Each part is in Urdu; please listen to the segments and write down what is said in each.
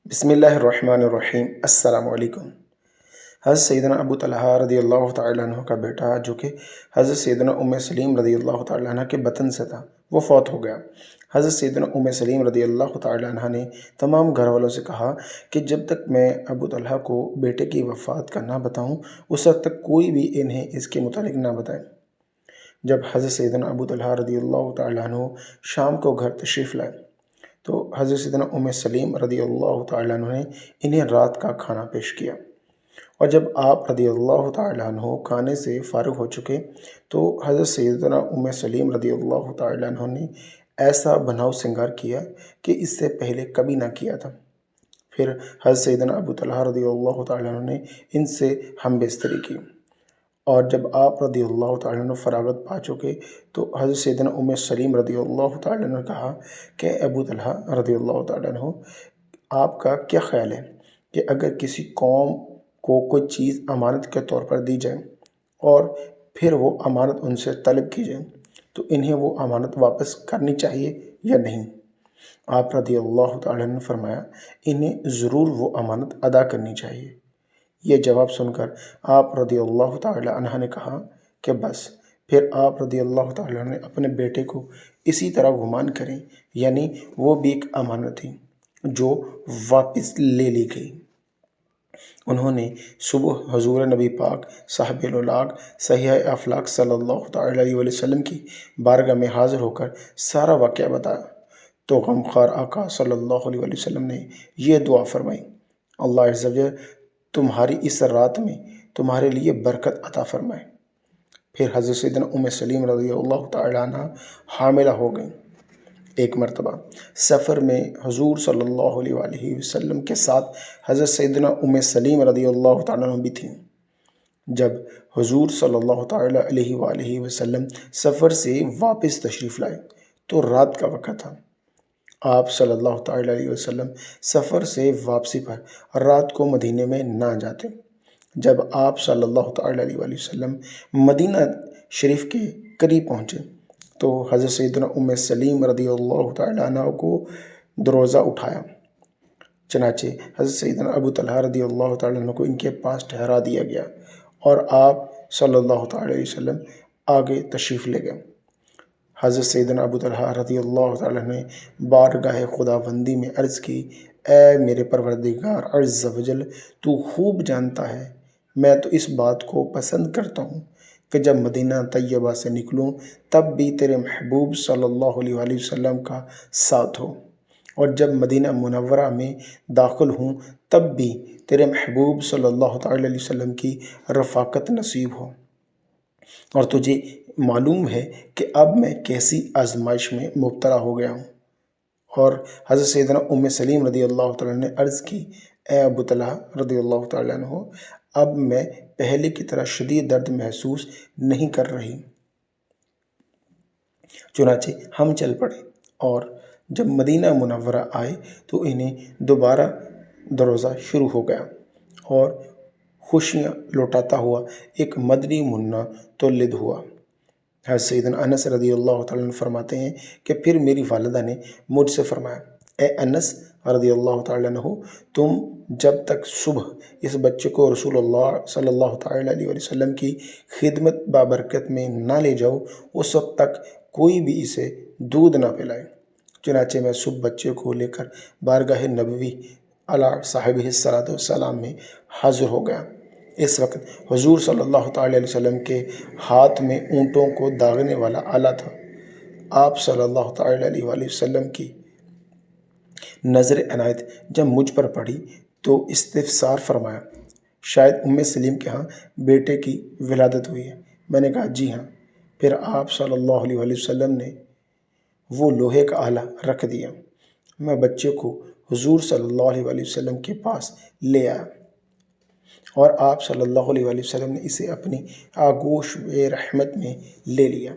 بسم اللہ الرحمن الرحیم۔ السلام علیکم۔ حضرت سیدنا ابو طلحہ رضی اللہ تعالیٰ عنہ کا بیٹا جو کہ حضرت سیدنا ام سلیم رضی اللہ تعالیٰ عنہ کے بطن سے تھا، وہ فوت ہو گیا۔ حضرت سیدنا ام سلیم رضی اللہ تعالیٰ عنہ نے تمام گھر والوں سے کہا کہ جب تک میں ابو طلحہ کو بیٹے کی وفات کا نہ بتاؤں اس وقت تک کوئی بھی انہیں اس کے متعلق نہ بتائے۔ جب حضرت سیدنا ابو طلحہ رضی اللہ تعالیٰ عنہ شام کو گھر تشریف لائے تو حضرت سیدنا ام سلیم رضی اللہ تعالیٰ عنہ نے انہیں رات کا کھانا پیش کیا، اور جب آپ رضی اللہ تعالیٰ عنہ کھانے سے فارغ ہو چکے تو حضرت سیدنا ام سلیم رضی اللہ تعالیٰ عنہ نے ایسا بناؤ سنگار کیا کہ اس سے پہلے کبھی نہ کیا تھا۔ پھر حضرت سیدنا ابو طلحہ رضی اللہ تعالیٰ عنہ نے ان سے ہم بستری کی، اور جب آپ رضی اللہ تعالیٰ عنہ فراغت پا چکے تو حضرت سیدنا ام سلیم رضی اللہ تعالیٰ عنہ نے کہا کہ ابو طلحہ رضی اللہ تعالیٰ عنہ، آپ کا کیا خیال ہے کہ اگر کسی قوم کو کوئی چیز امانت کے طور پر دی جائے اور پھر وہ امانت ان سے طلب کی جائے تو انہیں وہ امانت واپس کرنی چاہیے یا نہیں؟ آپ رضی اللہ تعالیٰ عنہ نے فرمایا انہیں ضرور وہ امانت ادا کرنی چاہیے۔ یہ جواب سن کر آپ رضی اللہ تعالیٰ عنہ نے کہا کہ بس پھر آپ رضی اللہ تعالیٰ عنہ نے اپنے بیٹے کو اسی طرح گمان کریں، یعنی وہ بھی ایک امانت تھی جو واپس لے لی گئی۔ انہوں نے صبح حضور نبی پاک صاحب الولاق صحیح افلاق صلی اللہ تعالیٰ علیہ وسلم کی بارگاہ میں حاضر ہو کر سارا واقعہ بتایا تو غمخوار آقا صلی اللہ علیہ وسلم نے یہ دعا فرمائی، اللہ عز و جل تمہاری اس رات میں تمہارے لیے برکت عطا فرمائے۔ پھر حضرت سیدنا ام سلیم رضی اللہ تعالیٰ عنہ حاملہ ہو گئیں۔ ایک مرتبہ سفر میں حضور صلی اللہ علیہ وآلہ وسلم کے ساتھ حضرت سیدنا ام سلیم رضی اللہ تعالیٰ عنہ بھی تھیں۔ جب حضور صلی اللہ تعالیٰ علیہ وآلہ وسلم سفر سے واپس تشریف لائے تو رات کا وقت تھا۔ آپ صلی اللہ تعالیٰ علیہ وسلم سفر سے واپسی پر رات کو مدینے میں نہ جاتے۔ جب آپ صلی اللہ تعالیٰ علیہ وآلہ وسلم مدینہ شریف کے قریب پہنچے تو حضرت سیدنا ام سلیم رضی اللہ تعالیٰ عنہ کو دروازہ اٹھایا، چنانچہ حضرت سیدنا ابو طلحہ رضی اللہ تعالیٰ عنہ کو ان کے پاس ٹھہرا دیا گیا اور آپ صلی اللہ تعالیٰ علیہ وسلم آگے تشریف لے گئے۔ حضرت سیدنا ابو طلحہ رضی اللہ تعالیٰ نے بارگاہ خداوندی میں عرض کی، اے میرے پروردگار عز و جل، تو خوب جانتا ہے میں تو اس بات کو پسند کرتا ہوں کہ جب مدینہ طیبہ سے نکلوں تب بھی تیرے محبوب صلی اللہ علیہ وآلہ وسلم کا ساتھ ہو، اور جب مدینہ منورہ میں داخل ہوں تب بھی تیرے محبوب صلی اللہ تعالیٰ علیہ وسلم کی رفاقت نصیب ہو۔ اور تجھے معلوم ہے کہ اب میں کیسی آزمائش میں مبتلا ہو گیا ہوں۔ اور حضرت سیدنا ام سلیم رضی اللہ تعالیٰ نے عرض کی، اے ابو طلحہ رضی اللہ تعالیٰ عنہ، اب میں پہلے کی طرح شدید درد محسوس نہیں کر رہی۔ چنانچہ ہم چل پڑے، اور جب مدینہ منورہ آئے تو انہیں دوبارہ دروازہ شروع ہو گیا اور خوشیاں لوٹاتا ہوا ایک مدنی منا تولد ہوا۔ حضرت سیدنا انس رضی اللہ تعالیٰ عنہ فرماتے ہیں کہ پھر میری والدہ نے مجھ سے فرمایا، اے انس رضی اللہ تعالیٰ عنہ، تم جب تک صبح اس بچے کو رسول اللہ صلی اللہ تعالیٰ علیہ وسلم کی خدمت بابرکت میں نہ لے جاؤ اس وقت تک کوئی بھی اسے دودھ نہ پلائے۔ چنانچہ میں صبح بچے کو لے کر بارگاہ نبوی علی صاحب الصلاۃ والسلام میں حاضر ہو گیا۔ اس وقت حضور صلی اللہ تعالیٰ علیہ وسلم کے ہاتھ میں اونٹوں کو داغنے والا آلہ تھا۔ آپ صلی اللہ تعالیٰ علیہ وآلہ وسلم کی نظر عنایت جب مجھ پر پڑی تو استفسار فرمایا، شاید ام سلیم کے ہاں بیٹے کی ولادت ہوئی ہے؟ میں نے کہا جی ہاں۔ پھر آپ صلی اللہ علیہ وآلہ وسلم نے وہ لوہے کا آلہ رکھ دیا۔ میں بچے کو حضور صلی اللہ علیہ وآلہ وسلم کے پاس لے آیا، اور آپ صلی اللہ علیہ وآلہ وسلم نے اسے اپنی آغوش رحمت میں لے لیا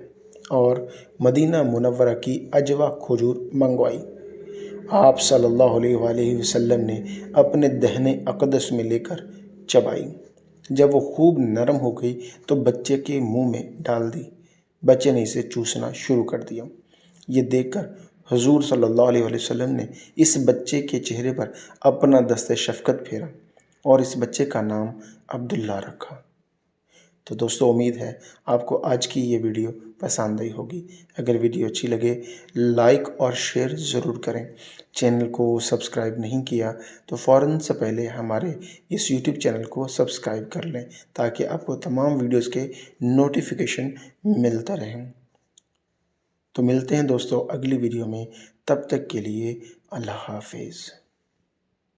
اور مدینہ منورہ کی اجوا کھجور منگوائی۔ آپ صلی اللہ علیہ وآلہ وسلم نے اپنے دہنے اقدس میں لے کر چبائی۔ جب وہ خوب نرم ہو گئی تو بچے کے منہ میں ڈال دی۔ بچے نے اسے چوسنا شروع کر دیا۔ یہ دیکھ کر حضور صلی اللہ علیہ وسلم نے اس بچے کے چہرے پر اپنا دست شفقت پھیرا اور اس بچے کا نام عبداللہ رکھا۔ تو دوستو، امید ہے آپ کو آج کی یہ ویڈیو پسند آئی ہوگی۔ اگر ویڈیو اچھی لگے لائک اور شیئر ضرور کریں۔ چینل کو سبسکرائب نہیں کیا تو فوراً سے پہلے ہمارے اس یوٹیوب چینل کو سبسکرائب کر لیں تاکہ آپ کو تمام ویڈیوز کے نوٹیفیکیشن ملتا رہیں۔ تو ملتے ہیں دوستو اگلی ویڈیو میں، تب تک کے لیے اللہ حافظ۔